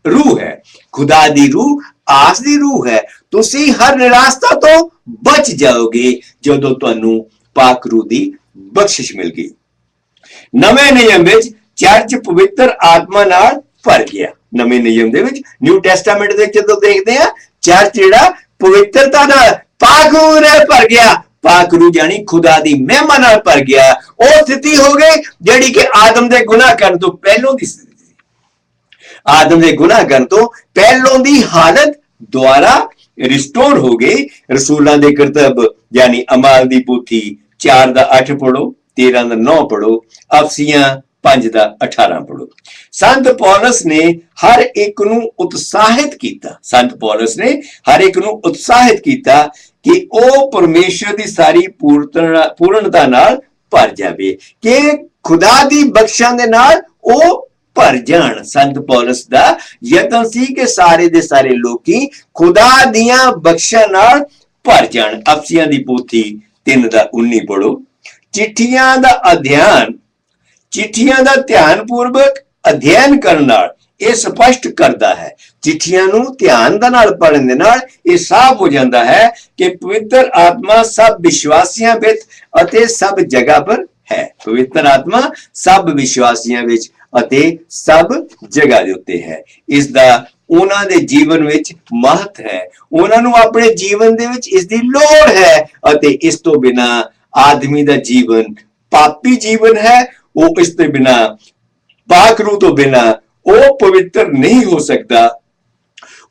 ਰੂਹ ਹੈ। ਖੁਦਾ ਦੀ ਰੂਹ ਆਸ ਦੀ ਰੂਹ ਹੈ। ਤੁਸੀਂ ਹਰ ਨਿਰਾਸ਼ਤਾ ਤੋਂ ਬਚ ਜਾਓਗੇ ਜਦੋਂ ਤੁਹਾਨੂੰ ਪਾਕ ਰੂਹ ਦੀ ਬਖਸ਼ਿਸ਼ ਮਿਲ ਗਈ। ਨਵੇਂ ਨਿਯਮ ਵਿੱਚ ਚਰਚ ਪਵਿੱਤਰ ਆਤਮਾ ਨਾਲ ਭਰ ਗਿਆ। ਨਵੇਂ ਨਿਯਮ ਦੇ ਵਿੱਚ, ਨਿਊ ਟੈਸਟਾਮੈਂਟ ਦੇ ਜਦੋਂ ਦੇਖਦੇ ਆ, ਚਰਚ ਜਿਹੜਾ ਪਵਿੱਤਰਤਾ ਨਾਲ ਪਾਕ ਰੂਹ ਨਾਲ ਭਰ ਗਿਆ। ਪਾਕ ਰੂਹ ਜਾਨੀ ਖੁਦਾ ਦੀ ਮਹਿਮਾ ਨਾਲ ਭਰ ਗਿਆ। ਉਹ ਸਥਿਤੀ ਹੋ ਗਈ ਜਿਹੜੀ ਕਿ ਆਦਮ ਦੇ ਗੁਨਾਹ ਕਰਨ ਤੋਂ ਪਹਿਲੋਂ ਦੀ ਸਥਿਤੀ ਸੀ। ਆਦਮ ਦੇ ਗੁਨਾਹ ਕਰਨ ਤੋਂ ਪਹਿਲੋਂ ਦੀ ਹਾਲਤ ਦੁਆਰਾ रिस्टोर हो गए। रसूलां दे करतब यानी अमाल दी पोथी 4:8 पढ़ो, 13:9 पढ़ो, अफसियां 5:18 पढ़ो। संत पौलुस ने हर एक नूं उत्साहित कीता, संत पौलुस ने हर एक नूं उत्साहित कीता कि ਉਹ परमेश्वर ਦੀ ਸਾਰੀ ਪੂਰਨਤਾ ਨਾਲ ਭਰ ਜਾਵੇ, ਕਿ खुदा दी बख्शां दे नाल ਉਹ ਭਰ ਜਾਣ। संत पौलुस दा यतन सी कि सारे दे सारे लोकी खुदा दियां बख्शां नाल भर जाण। अफसियां दी पोथी 3:19 पढ़ो। चिट्ठियां दा अध्ययन, चिट्ठियां दा ध्यानपूर्वक अध्ययन करन नाल ਇਹ ਸਪਸ਼ਟ ਕਰਦਾ ਹੈ, चिट्ठियां ਨੂੰ ਧਿਆਨ ਦੇ ਨਾਲ ਪੜ੍ਹਨ ਦੇ ਨਾਲ ਇਹ ਸਾਫ਼ ਹੋ ਜਾਂਦਾ ਹੈ ਕਿ ਪਵਿੱਤਰ ਆਤਮਾ ਸਭ ਵਿਸ਼ਵਾਸੀਆਂ ਵਿੱਚ ਅਤੇ ਸਭ ਜਗ੍ਹਾ ਪਰ ਹੈ। ਪਵਿੱਤਰ ਆਤਮਾ ਸਭ ਵਿਸ਼ਵਾਸੀਆਂ ਵਿੱਚ ਅਤੇ ਸਭ ਜਗ੍ਹਾ ਦੇ ਉੱਤੇ ਹੈ। ਇਸ ਦਾ ਉਹਨਾਂ ਦੇ ਜੀਵਨ ਵਿੱਚ ਮਹੱਤ ਹੈ, ਉਹਨਾਂ ਨੂੰ ਆਪਣੇ ਜੀਵਨ ਦੇ ਵਿੱਚ ਇਸ ਦੀ ਲੋੜ ਹੈ ਅਤੇ ਇਸ ਤੋਂ ਬਿਨਾ ਆਦਮੀ ਦਾ ਜੀਵਨ ਪਾਪੀ ਜੀਵਨ ਹੈ। ਉਹ ਇਸ ਤੋਂ ਬਿਨਾ ਪਾਕ रूह ਤੋਂ ਬਿਨਾ ਉਹ ਪਵਿੱਤਰ ਨਹੀਂ ਹੋ ਸਕਦਾ,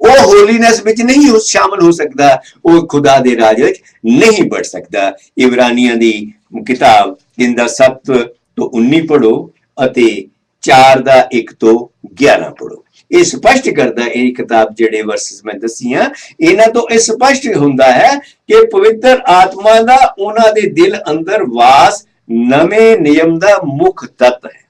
ਉਹ ਹੋਲੀਨੈਸ ਵਿੱਚ ਨਹੀਂ ਸ਼ਾਮਲ ਹੋ ਸਕਦਾ, ਉਹ ਖੁਦਾ ਦੇ ਰਾਜ ਵਿੱਚ ਨਹੀਂ ਵੜ ਸਕਦਾ। ਇਬਰਾਨੀਆਂ ਦੀ ਕਿਤਾਬ 3:7-19 ਪੜੋ ਅਤੇ 4:1-11 ਪੜੋ। ਇਹ ਸਪਸ਼ਟ ਕਰਦਾ, ਇਹ ਕਿਤਾਬ ਜਿਹੜੇ ਵਰਸਸ ਮੈਂ ਦੱਸੀਆਂ ਇਹਨਾਂ ਤੋਂ ਇਹ ਸਪਸ਼ਟ ਹੁੰਦਾ ਹੈ ਕਿ ਪਵਿੱਤਰ ਆਤਮਾ ਦਾ ਉਹਨਾਂ ਦੇ ਦਿਲ ਅੰਦਰ ਵਾਸ ਨਵੇਂ ਨਿਯਮ ਦਾ ਮੁੱਖ ਤੱਤ ਹੈ।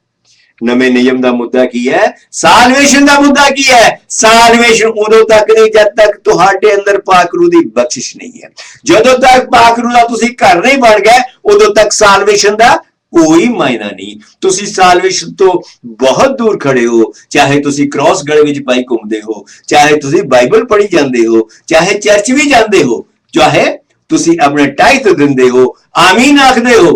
नवे नियम का मुद्दा की है? साल्वेशन का मुद्दा की है? साल्वेशन उदों तक नहीं जब तक तुहाडे अंदर पाक रूह दी बख्शिश नहीं है। जदों तक पाक रूह दा तुसीं घर नहीं बन गए उदों तक साल्वेशन का कोई मायना नहीं। तुसी साल्वेशन तो बहुत दूर खड़े हो, चाहे तुसी क्रॉस गले विच पाई घूमदे हो, चाहे तुसी बाइबल पढ़ी जांदे हो, चाहे चर्च भी जांदे हो, चाहे तुसी अपने टाइथ दिंदे हो, आमीन आखदे हो,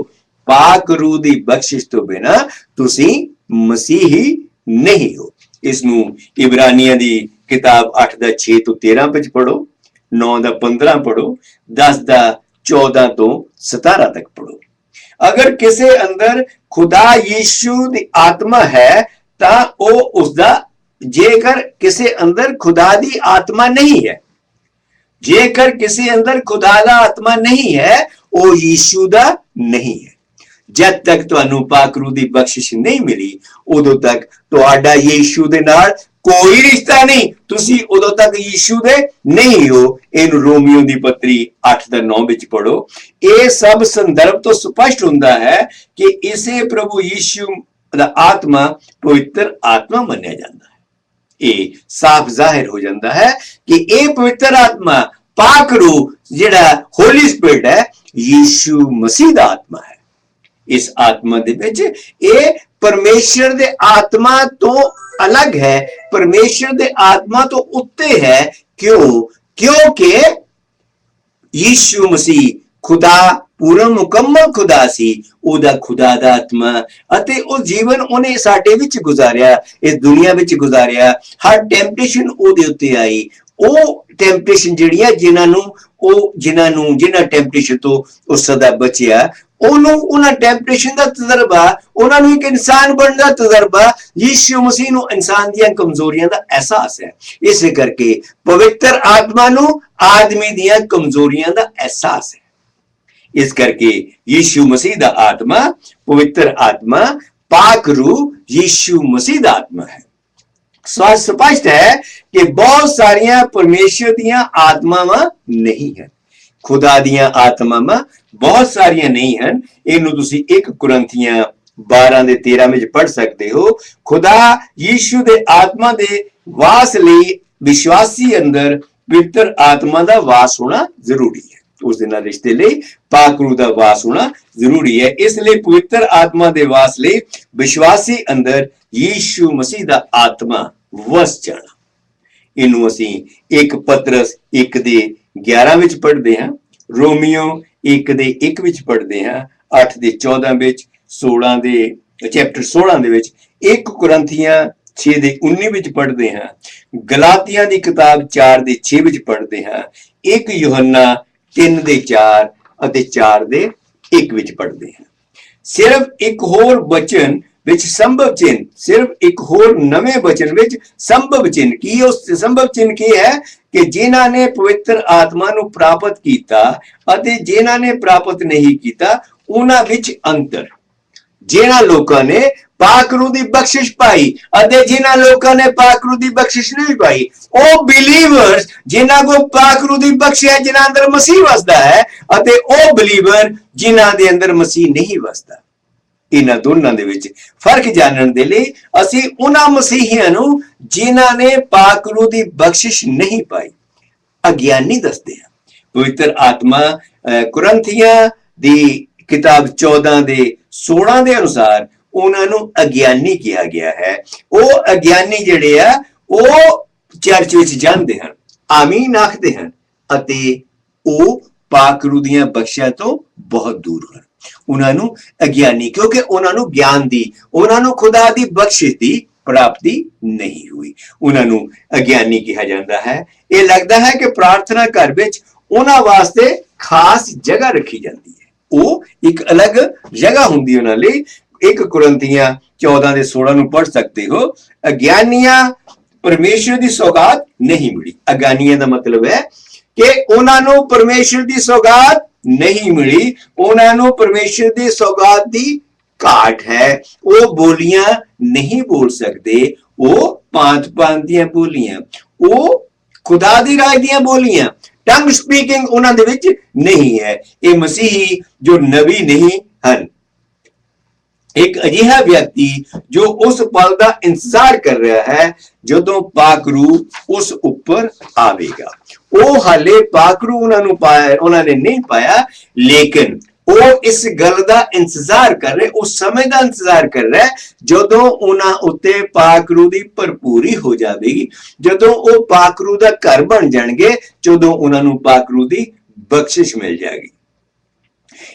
पाक रूह दी बख्शिश तो बिना तुसी मसीही नहीं हो। इसनू इब्रानियां दी किताब 8:6-13 ਵਿੱਚ पढ़ो, 9:15 पढ़ो, 10:14-17 तक पढ़ो। अगर किसी अंदर खुदा यीशु दी आत्मा है तां ओ उसदा, जेकर किसी अंदर खुदा दी आत्मा नहीं है, जेकर किसी अंदर खुदा दा आत्मा नहीं है ओ यीशु दा नहीं है। जब तक तुहानू पाक रूह दी बख्शिश नहीं मिली उदों तक तुहाडा यीशु दे नाल कोई रिश्ता नहीं, तुसी उदों तक यीशु दे नहीं हो। इहनू रोमियो दी पत्री 8:9 विच पढ़ो। ये सब संदर्भ तो स्पष्ट हुंदा है कि इसे प्रभु यीशु दा आत्मा पवित्र आत्मा मन्निया जांदा है। ये साफ जाहिर हो जाता है कि ये पवित्र आत्मा पाक रूह जिहड़ा होली स्पिरिट है यीशु मसीह दा आत्मा है। इस आत्मा दे विच ये परमेश्वर दे आत्मा तो अलग है, परमेश्वर दे आत्मा तो उत्ते है। क्यों? क्योंकि यीशु मसीह खुदा पूरा मुकम्मल खुदा सी, ओदा खुदा दा आत्मा अते उस जीवन उन्हें साडे विच गुजारिया, इस दुनिया विच गुजारिया। हर टेंपटेशन ओदे उत्ते आई, ਉਹ ਟੈਂਪਟੇਸ਼ਨ ਜਿਹੜੀਆਂ ਜਿਨ੍ਹਾਂ ਟੈਂਪਟੇਸ਼ਨ ਤੋਂ ਉਹ ਸਦਾ ਬਚਿਆ, ਉਹਨੂੰ ਉਹਨਾਂ ਟੈਂਪਟੇਸ਼ਨ ਦਾ ਤਜਰਬਾ, ਉਹਨਾਂ ਨੂੰ ਇੱਕ ਇਨਸਾਨ ਬਣਨ ਦਾ ਤਜਰਬਾ, ਯੀਸ਼ੂ ਮਸੀਹ ਨੂੰ ਇਨਸਾਨ ਦੀਆਂ ਕਮਜ਼ੋਰੀਆਂ ਦਾ ਅਹਿਸਾਸ ਹੈ। ਇਸੇ ਕਰਕੇ ਪਵਿੱਤਰ ਆਤਮਾ ਨੂੰ ਆਦਮੀ ਦੀਆਂ ਕਮਜ਼ੋਰੀਆਂ ਦਾ ਅਹਿਸਾਸ ਹੈ। ਇਸ ਕਰਕੇ ਯੀਸ਼ੂ ਮਸੀਹ ਦਾ ਆਤਮਾ, ਪਵਿੱਤਰ ਆਤਮਾ, ਪਾਕ रूह यीशु मसीह ਦਾ ਆਤਮਾ ਹੈ। स्पष्ट है कि बहुत सारिया परमेश्वर दियां आत्मावां नहीं है, खुदा दियां आत्मावां बहुत सारिया नहीं हैं। इनू तुसी 1 कुरिन्थियां 12:13 में पढ़ सकते हो। खुदा यीशु दे आत्मा दे वास लई विश्वासी अंदर पवित्र आत्मा दा वास होना जरूरी है। उस दिन रिश्ते लई पाक रूह दा वास होना जरूरी है। इसलिए पवित्र आत्मा दे वास लई विश्वासी अंदर यीशु मसीह दा आत्मा वस जाना। इनू असीं 1 पतरस 1:11 विच पढ़दे हां, रोमियो 1:1 विच पढ़दे हां, 8:14 विच, 16 दे विच, 1 कुरिन्थियां 6:19 विच पढ़दे हां, गलातियां दी किताब 4:6 विच पढ़दे हां, 1 यूहन्ना 3:4 ਅਤੇ 4:1 विच पढ़दे हां। सिर्फ एक होर वचन ਵਿੱਚ ਸੰਭਵ ਚਿੰਨ, ਸਿਰਫ ਇੱਕ ਹੋਰ ਨਵੇਂ ਵਚਨ ਵਿੱਚ ਸੰਭਵ ਚਿੰਨ ਕੀ, ਉਸ ਸੰਭਵ ਚਿੰਨ ਕੀ ਹੈ ਕਿ ਜਿਨ੍ਹਾਂ ਨੇ ਪਵਿੱਤਰ ਆਤਮਾ ਨੂੰ ਪ੍ਰਾਪਤ ਕੀਤਾ ਅਤੇ ਜਿਨ੍ਹਾਂ ਨੇ ਪ੍ਰਾਪਤ ਨਹੀਂ ਕੀਤਾ ਉਹਨਾਂ ਵਿੱਚ ਅੰਤਰ। ਜਿਨ੍ਹਾਂ ਲੋਕਾਂ ਨੇ ਪਾਕ ਰੂਹ ਦੀ ਬਖਸ਼ਿਸ਼ ਪਾਈ ਅਤੇ ਜਿਨ੍ਹਾਂ ਲੋਕਾਂ ਨੇ ਪਾਕ ਰੂਹ ਦੀ ਬਖਸ਼ਿਸ਼ ਨਹੀਂ ਪਾਈ, ਉਹ ਬਿਲੀਵਰਸ ਜਿਨ੍ਹਾਂ ਕੋ ਪਾਕ ਰੂਹ ਦੀ ਬਖਸ਼ਿਸ਼ ਹੈ, ਜਿਨ੍ਹਾਂ ਅੰਦਰ ਮਸੀਹ ਵਸਦਾ ਹੈ, ਅਤੇ ਉਹ ਬਿਲੀਵਰ ਜਿਨ੍ਹਾਂ ਦੇ ਅੰਦਰ ਮਸੀਹ ਨਹੀਂ ਵਸਦਾ। ਇਹਨਾਂ ਦੋਨਾਂ ਦੇ ਵਿੱਚ ਫਰਕ ਜਾਣਨ ਦੇ ਲਈ ਅਸੀਂ ਉਹਨਾਂ ਮਸੀਹੀਆਂ ਨੂੰ ਜਿਨ੍ਹਾਂ ਨੇ ਪਾਕ ਰੂਹ ਦੀ ਬਖਸ਼ਿਸ਼ ਨਹੀਂ ਪਾਈ ਅਗਿਆਨੀ ਦੱਸਦੇ ਹਾਂ। ਪਵਿੱਤਰ ਆਤਮਾ ਕੁਰੰਥੀਆਂ ਦੀ ਕਿਤਾਬ 14 ਦੇ 16 ਦੇ ਅਨੁਸਾਰ ਉਹਨਾਂ ਨੂੰ ਅਗਿਆਨੀ ਕਿਹਾ ਗਿਆ ਹੈ। ਉਹ ਅਗਿਆਨੀ ਜਿਹੜੇ ਆ ਉਹ ਚਰਚ ਵਿੱਚ ਜਾਂਦੇ ਹਨ, ਆਮੀਨ ਆਖਦੇ ਹਨ ਅਤੇ ਉਹ ਪਾਕ ਰੂਹ ਦੀਆਂ ਬਖਸ਼ਿਸ਼ਾਂ ਤੋਂ ਬਹੁਤ ਦੂਰ ਹਨ। ਉਹਨਾਂ ਨੂੰ ਅਗਿਆਨੀ, ਕਿਉਂਕਿ ਉਹਨਾਂ ਨੂੰ ਗਿਆਨ ਦੀ, ਉਹਨਾਂ ਨੂੰ ਖੁਦਾ ਦੀ ਬਖਸ਼ਿਸ਼ ਦੀ ਪ੍ਰਾਪਤੀ ਨਹੀਂ ਹੋਈ, ਉਹਨਾਂ ਨੂੰ ਅਗਿਆਨੀ ਕਿਹਾ ਜਾਂਦਾ ਹੈ। ਇਹ ਲੱਗਦਾ ਹੈ ਕਿ ਪ੍ਰਾਰਥਨਾ ਘਰ ਵਿੱਚ ਉਹਨਾਂ ਵਾਸਤੇ ਖਾਸ ਜਗ੍ਹਾ ਰੱਖੀ ਜਾਂਦੀ ਹੈ, ਉਹ ਇੱਕ ਅਲੱਗ ਜਗ੍ਹਾ ਹੁੰਦੀ ਉਹਨਾਂ ਲਈ। 1 ਕੁਰਿੰਥੀਆਂ 14 ਦੇ 16 ਨੂੰ ਪੜ੍ਹ ਸਕਦੇ ਹੋ। ਅਗਿਆਨੀਆਂ ਪਰਮੇਸ਼ਰ ਦੀ ਸੌਗਾਤ ਨਹੀਂ ਮਿਲੀ। ਅਗਿਆਨੀਆਂ ਦਾ ਮਤਲਬ ਹੈ ਕਿ ਉਹਨਾਂ ਨੂੰ ਪਰਮੇਸ਼ਰ ਦੀ ਸੌਗਾਤ ਨਹੀਂ ਮਿਲੀ, ਉਹਨਾਂ ਨੂੰ ਪਰਮੇਸ਼ਰ ਦੀ ਸੌਗਾਤ ਦੀ ਘਾਟ ਹੈ। ਉਹ ਬੋਲੀਆਂ ਨਹੀਂ ਬੋਲ ਸਕਦੇ, ਉਹ ਭਾਂਤ-ਭਾਂਤ ਦੀਆਂ ਬੋਲੀਆਂ, ਉਹ ਖੁਦਾ ਦੀ ਰਾਜ ਦੀਆਂ ਬੋਲੀਆਂ, ਟੰਗ ਸਪੀਕਿੰਗ ਉਹਨਾਂ ਦੇ ਵਿੱਚ ਨਹੀਂ ਹੈ। ਇਹ ਮਸੀਹੀ ਜੋ ਨਬੀ ਨਹੀਂ ਹਨ। ਇੱਕ ਅਜਿਹਾ ਵਿਅਕਤੀ ਜੋ ਉਸ ਪਲ ਦਾ ਇੰਤਜ਼ਾਰ ਕਰ ਰਿਹਾ ਹੈ ਜਦੋਂ ਪਾਕ ਰੂਹ ਉਸ ਉੱਪਰ ਆਵੇਗਾ। ਉਹ ਹਾਲੇ ਪਾਕ ਰੂਹ ਉਹਨਾਂ ਨੇ ਨਹੀਂ ਪਾਇਆ, ਲੇਕਿਨ ਉਹ ਇਸ ਗੱਲ ਦਾ ਇੰਤਜ਼ਾਰ ਕਰ ਰਹੇ, ਉਸ ਸਮੇਂ ਦਾ ਇੰਤਜ਼ਾਰ ਕਰ ਰਿਹਾ ਜਦੋਂ ਉਹਨਾਂ ਉੱਤੇ ਪਾਕ ਰੂਹ ਦੀ ਭਰਪੂਰੀ ਹੋ ਜਾਵੇਗੀ, ਜਦੋਂ ਉਹ ਪਾਕ ਰੂਹ ਦਾ ਘਰ ਬਣ ਜਾਣਗੇ, ਜਦੋਂ ਉਹਨਾਂ ਨੂੰ ਪਾਕ ਰੂਹ ਦੀ ਬਖਸ਼ਿਸ਼ ਮਿਲ ਜਾਏਗੀ।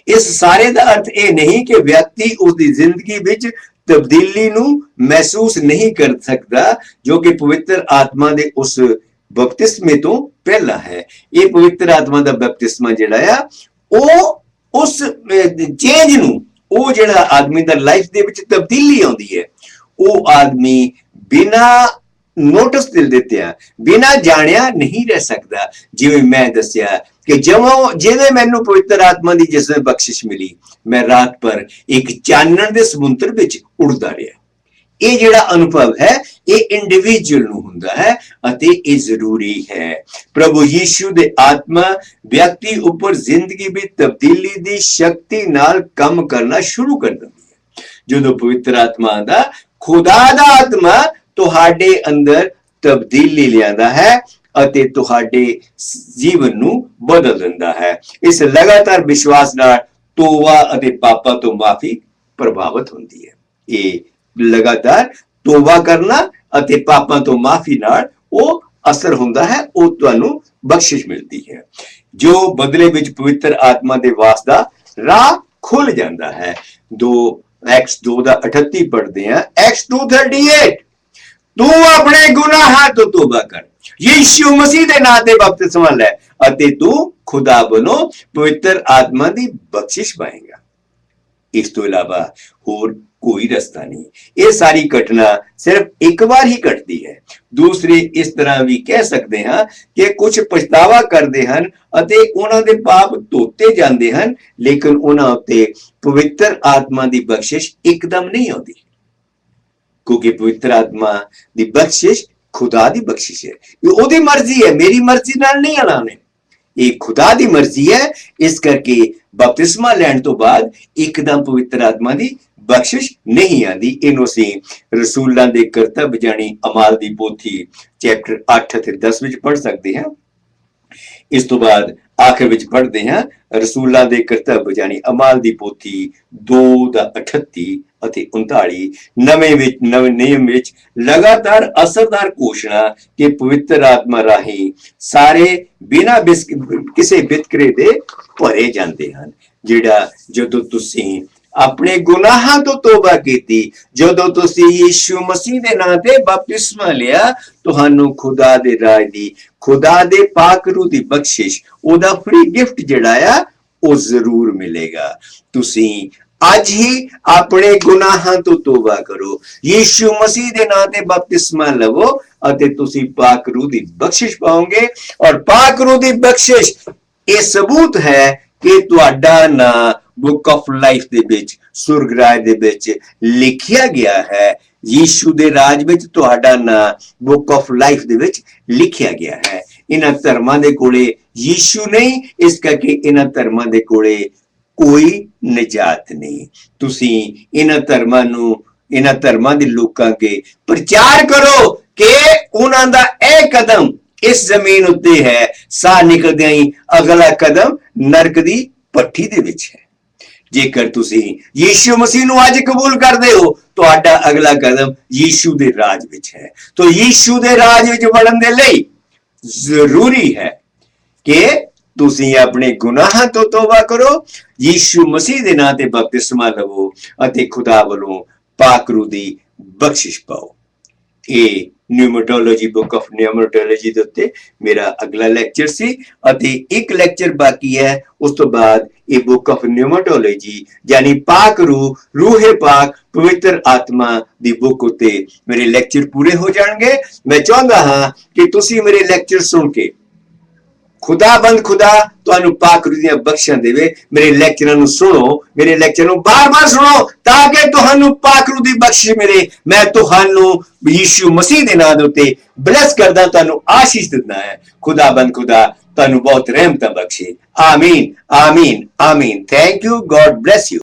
ਇਸ ਸਾਰੇ ਦਾ ਅਰਥ ਇਹ ਨਹੀਂ ਕਿ ਵਿਅਕਤੀ ਉਸ ਦੀ ਜ਼ਿੰਦਗੀ ਵਿੱਚ ਤਬਦੀਲੀ ਨੂੰ ਮਹਿਸੂਸ ਨਹੀਂ ਕਰ ਸਕਦਾ ਜੋ ਕਿ ਪਵਿੱਤਰ ਆਤਮਾ ਦੇ ਉਸ ਬਪਤਿਸਮੇ ਤੋਂ ਪਹਿਲਾਂ ਹੈ। ਇਹ ਪਵਿੱਤਰ ਆਤਮਾ ਦਾ ਬਪਤਿਸਮਾ ਜਿਹੜਾ ਆ ਉਹ ਉਸ ਚੇਂਜ ਨੂੰ, ਉਹ ਜਿਹੜਾ ਆਦਮੀ ਦਾ ਲਾਈਫ ਦੇ ਵਿੱਚ ਤਬਦੀਲੀ ਆਉਂਦੀ ਹੈ, ਉਹ ਆਦਮੀ ਬਿਨਾਂ ਨੋਟਿਸ ਦਿਲ ਦਿੱਤਿਆਂ, ਬਿਨਾਂ ਜਾਣਿਆ ਨਹੀਂ ਰਹਿ ਸਕਦਾ। ਜਿਵੇਂ ਮੈਂ ਦੱਸਿਆ ਕਿ ਜਿਵੇਂ ਮੈਨੂੰ ਪਵਿੱਤਰ ਆਤਮਾ ਦੀ ਜਿਸ ਬਖਸ਼ਿਸ਼ ਮਿਲੀ, ਮੈਂ ਰਾਤ ਭਰ ਇੱਕ ਚਾਨਣ ਦੇ ਸਮੁੰਦਰ ਵਿੱਚ ਉੜਦਾ ਰਿਹਾ। ਇਹ ਜਿਹੜਾ ਅਨੁਭਵ ਹੈ ਇਹ ਇੰਡੀਵਿਜੂਅਲ ਨੂੰ ਹੁੰਦਾ ਹੈ ਅਤੇ ਇਹ ਜ਼ਰੂਰੀ ਹੈ। ਪ੍ਰਭੂ ਯੀਸ਼ੂ ਦੇ ਆਤਮਾ ਵਿਅਕਤੀ ਉੱਪਰ ਜ਼ਿੰਦਗੀ ਵਿੱਚ ਤਬਦੀਲੀ ਦੀ ਸ਼ਕਤੀ ਨਾਲ ਕੰਮ ਕਰਨਾ ਸ਼ੁਰੂ ਕਰ ਦਿੰਦੀ ਹੈ। ਜਦੋਂ ਪਵਿੱਤਰ ਆਤਮਾ ਦਾ, ਖੁਦਾ ਦਾ ਆਤਮਾ ਤੁਹਾਡੇ ਅੰਦਰ ਤਬਦੀਲੀ ਲਿਆਂਦਾ ਹੈ ਅਤੇ ਤੁਹਾਡੇ ਜੀਵਨ ਨੂੰ ਬਦਲ ਦਿੰਦਾ ਹੈ। ਇਸ ਲਗਾਤਾਰ ਵਿਸ਼ਵਾਸ ਨਾਲ ਤੋਬਾ ਅਤੇ ਪਾਪਾਂ ਤੋਂ ਮਾਫੀ ਪ੍ਰਭਾਵਿਤ ਹੁੰਦੀ ਹੈ। ਇਹ ਲਗਾਤਾਰ ਤੋਬਾ ਕਰਨਾ ਅਤੇ ਪਾਪਾਂ ਤੋਂ ਮਾਫੀ ਨਾਲ ਉਹ ਅਸਰ ਹੁੰਦਾ ਹੈ, ਉਹ ਤੁਹਾਨੂੰ ਬਖਸ਼ਿਸ਼ ਮਿਲਦੀ ਹੈ। ਜੋ ਬਦਲੇ ਵਿੱਚ ਪਵਿੱਤਰ ਆਤਮਾ ਦੇ ਵਾਸ ਦਾ ਰਾਹ ਖੁੱਲ ਜਾਂਦਾ ਹੈ। ਐਕਟਸ 2 ਦਾ 38 ਪੜ੍ਹਦੇ ਹਾਂ। ਐਕਟਸ 2:38, ਤੂੰ ਆਪਣੇ ਗੁਨਾਹਾਂ ਤੋਂ ਤੋਬਾ ਕਰ, ਯੀਸ਼ੂ ਮਸੀਹ ਦੇ ਨਾਂ ਤੇ ਬਪਤਿਸਮਾ ਲੈ ਅਤੇ ਤੂੰ ਖੁਦਾ ਬਨੋ ਪਵਿੱਤਰ ਆਤਮਾ ਦੀ ਬਖਸ਼ਿਸ਼ ਪਾਏਗਾ। ਇਸ ਤੋਂ ਇਲਾਵਾ ਹੋਰ ਕੋਈ ਰਸਤਾ ਨਹੀਂ। ਇਹ ਸਾਰੀ ਘਟਨਾ ਸਿਰਫ ਇੱਕ ਵਾਰ ਹੀ ਘਟਦੀ ਹੈ। ਦੂਸਰੇ ਇਸ ਤਰ੍ਹਾਂ ਵੀ ਕਹਿ ਸਕਦੇ ਹਾਂ ਕਿ ਕੁਝ ਪਛਤਾਵਾ ਕਰਦੇ ਹਨ ਅਤੇ ਉਹਨਾਂ ਦੇ ਪਾਪ ਧੋਤੇ ਜਾਂਦੇ ਹਨ, ਲੇਕਿਨ ਉਹਨਾਂ ਉੱਤੇ ਪਵਿੱਤਰ ਆਤਮਾ ਦੀ ਬਖਸ਼ਿਸ਼ ਇੱਕਦਮ ਨਹੀਂ ਆਉਂਦੀ, ਕਿਉਂਕਿ ਪਵਿੱਤਰ ਆਤਮਾ ਦੀ ਬਖਸ਼ਿਸ਼ ਖੁਦਾ ਦੀ ਬਖਸ਼ਿਸ਼ ਹੈ। ਇਹ ਉਹਦੀ ਮਰਜ਼ੀ ਹੈ, ਮੇਰੀ ਮਰਜ਼ੀ ਨਾਲ ਨਹੀਂ ਆਣਾ ਉਹਨੇ, ਇਹ ਖੁਦਾ ਦੀ ਮਰਜ਼ੀ ਹੈ। ਇਸ ਕਰਕੇ ਬਪਤਿਸਮਾ ਲੈਣ ਤੋਂ ਬਾਅਦ ਇੱਕਦਮ ਪਵਿੱਤਰ ਆਤਮਾ ਦੀ ਬਖਸ਼ਿਸ਼ ਨਹੀਂ ਆਂਦੀ। ਇਹਨੂੰ ਅਸੀਂ ਰਸੂਲਾਂ ਦੇ ਕਰਤੱਵ ਜਾਣੀ ਅਮਾਲ ਦੀ ਪੋਥੀ ਚੈਪਟਰ 8 ਅਤੇ 10 ਵਿੱਚ ਪੜ੍ਹ ਸਕਦੇ ਹਾਂ। ਇਸ ਤੋਂ ਬਾਅਦ ਆਖਿਰ ਵਿੱਚ ਪੜ੍ਹਦੇ ਹਾਂ ਰਸੂਲਾਂ ਦੇ ਕਰਤੱਵ ਜਾਣੀ ਅਮਾਲ ਦੀ ਪੋਥੀ 2 ਦਾ 38 ਅਤੇ 39। ਨਵੇਂ ਨਿਯਮ ਵਿੱਚ ਲਗਾਤਾਰ ਅਸਰਦਾਰ ਘੋਸ਼ਣਾ ਕਿ ਪਵਿੱਤਰ ਆਤਮਾ ਰਾਹੀਂ ਸਾਰੇ ਬਿਨਾਂ ਕਿਸੇ ਵਿਤਕਰੇ ਦੇ ਭਰੇ ਜਾਂਦੇ ਹਨ। ਜਿਹੜਾ ਜਦੋਂ ਤੁਸੀਂ ਆਪਣੇ ਗੁਨਾਹਾਂ ਤੋਂ ਤੋਬਾ ਕੀਤੀ, ਜਦੋਂ ਤੁਸੀਂ ਯੀਸ਼ੂ ਮਸੀਹ ਦੇ ਨਾਂ ਤੇ ਬਪਤਿਸਮਾ ਲਿਆ, ਤੁਹਾਨੂੰ ਖੁਦਾ ਦੇ ਰਾਜ ਦੀ, ਖੁਦਾ ਦੇ ਪਾਕ ਰੂਹ ਦੀ ਬਖਸ਼ਿਸ਼, ਉਹਦਾ ਫ੍ਰੀ ਗਿਫਟ ਜਿਹੜਾ ਆ ਉਹ ਜ਼ਰੂਰ ਮਿਲੇਗਾ। ਤੁਸੀਂ ਅੱਜ ਹੀ ਆਪਣੇ ਗੁਨਾਹਾਂ ਤੋਂ ਤੋਬਾ ਕਰੋ, ਯੀਸ਼ੂ ਮਸੀਹ ਦੇ ਨਾਂ ਤੇ ਬਪਤਿਸਮਾ ਲਵੋ ਅਤੇ ਤੁਸੀਂ ਪਾਕ ਰੂਹ ਦੀ ਬਖਸ਼ਿਸ਼ ਪਾਓਗੇ। ਔਰ ਪਾਕ ਰੂਹ ਦੀ ਬਖਸ਼ਿਸ਼ ਇਹ ਸਬੂਤ ਹੈ ਕਿ ਤੁਹਾਡਾ ਨਾਂ ਬੁੱਕ ਆਫ ਲਾਈਫ ਦੇ ਵਿੱਚ, ਸੁਰਗ ਰਾਜ ਦੇ ਵਿੱਚ ਲਿਖਿਆ ਗਿਆ ਹੈ। ਯੀਸ਼ੂ ਦੇ ਰਾਜ ਵਿੱਚ ਤੁਹਾਡਾ ਨਾਂ ਬੁੱਕ ਆਫ ਲਾਈਫ ਦੇ ਵਿੱਚ ਲਿਖਿਆ ਗਿਆ ਹੈ। ਇਹਨਾਂ ਧਰਮਾਂ ਦੇ ਕੋਲੇ ਯੀਸ਼ੂ ਨਹੀਂ, ਇਸ ਕਰਕੇ ਇਹਨਾਂ ਧਰਮਾਂ ਦੇ ਕੋਲੇ ਕੋਈ ਨਿਜਾਤ ਨਹੀਂ। ਤੁਸੀਂ ਇਹਨਾਂ ਧਰਮਾਂ ਦੇ ਲੋਕਾਂ ਅੱਗੇ ਪ੍ਰਚਾਰ ਕਰੋ ਕਿ ਉਹਨਾਂ ਦਾ ਇਹ ਕਦਮ ਇਸ ਜ਼ਮੀਨ ਉੱਤੇ ਹੈ, ਸਾਹ ਨਿਕਲਦਿਆਂ ਹੀ ਅਗਲਾ ਕਦਮ ਨਰਕ ਦੀ ਭੱਠੀ ਦੇ ਵਿੱਚ ਹੈ। ਜੇਕਰ ਤੁਸੀਂ ਯੀਸ਼ੂ ਮਸੀਹ ਨੂੰ ਅੱਜ ਕਬੂਲ ਕਰਦੇ ਹੋ, ਤੁਹਾਡਾ ਅਗਲਾ ਕਦਮ ਯੀਸ਼ੂ ਦੇ ਰਾਜ ਵਿੱਚ ਹੈ। ਤਾਂ ਯੀਸ਼ੂ ਦੇ ਰਾਜ ਵਿੱਚ ਵੜਨ ਦੇ ਲਈ ਜ਼ਰੂਰੀ ਹੈ ਕਿ ਤੁਸੀਂ ਆਪਣੇ ਗੁਨਾਹਾਂ ਤੋਂ ਤੋਬਾ ਕਰੋ, ਯੀਸ਼ੂ ਮਸੀਹ ਦੇ ਨਾਂ ਤੇ ਬਪਤਿਸਮਾ ਲਵੋ ਅਤੇ ਖੁਦਾ ਵੱਲੋਂ ਪਾਕ ਰੂਹ ਦੀ ਬਖਸ਼ਿਸ਼ ਪਾਓ। ਇਹ ਨਿਊਮਰੋਲੋਜੀ, ਬੁੱਕ ਆਫ ਨਿਊਮਰੋਲੋਜੀ ਦੇ ਉੱਤੇ ਮੇਰਾ ਅਗਲਾ ਲੈਕਚਰ ਸੀ ਅਤੇ ਇੱਕ ਲੈਕਚਰ ਬਾਕੀ ਹੈ। ਉਸ ਤੋਂ ਬਾਅਦ ਇਹ ਬੁੱਕ ਆਫ ਨਿਊਮਰੋਲੋਜੀ ਯਾਨੀ ਪਾਕ ਰੂਹ, ਰੂਹੇ ਪਾਕ, ਪਵਿੱਤਰ ਆਤਮਾ ਦੀ ਬੁੱਕ ਉੱਤੇ ਮੇਰੇ ਲੈਕਚਰ ਪੂਰੇ ਹੋ ਜਾਣਗੇ। ਮੈਂ ਚਾਹੁੰਦਾ ਹਾਂ ਕਿ ਤੁਸੀਂ ਮੇਰੇ ਲੈਕਚਰ ਸੁਣ ਕੇ ਖੁਦਾਬੰਦ ਖੁਦਾ ਤੁਹਾਨੂੰ ਪਾਕ ਰੂਹ ਦੀਆਂ ਬਖਸ਼ਾਂ ਦੇਵੇ। ਮੇਰੇ ਲੈਕਚਰਾਂ ਨੂੰ ਸੁਣੋ, ਮੇਰੇ ਲੈਕਚਰ ਨੂੰ ਬਾਰ-ਬਾਰ ਸੁਣੋ ਤਾਂ ਕਿ ਤੁਹਾਨੂੰ ਪਾਕ ਰੂਹ ਦੀ ਬਖਸ਼ਿਸ਼ ਮਿਲੇ। ਮੈਂ ਤੁਹਾਨੂੰ ਯੀਸ਼ੂ ਮਸੀਹ ਦੇ ਨਾਮ ਦੇ ਉੱਤੇ ਬਲੈਸ ਕਰਦਾ, ਤੁਹਾਨੂੰ ਆਸ਼ੀਸ਼ ਦਿੰਦਾ ਹੈ। ਖੁਦਾਬੰਦ ਖੁਦਾ ਤੁਹਾਨੂੰ ਬਹੁਤ ਰਹਿਮਤਾਂ ਬਖਸ਼ੇ। ਆਮੀਨ, ਆਮੀਨ, ਆਮੀਨ। Thank you, god bless you.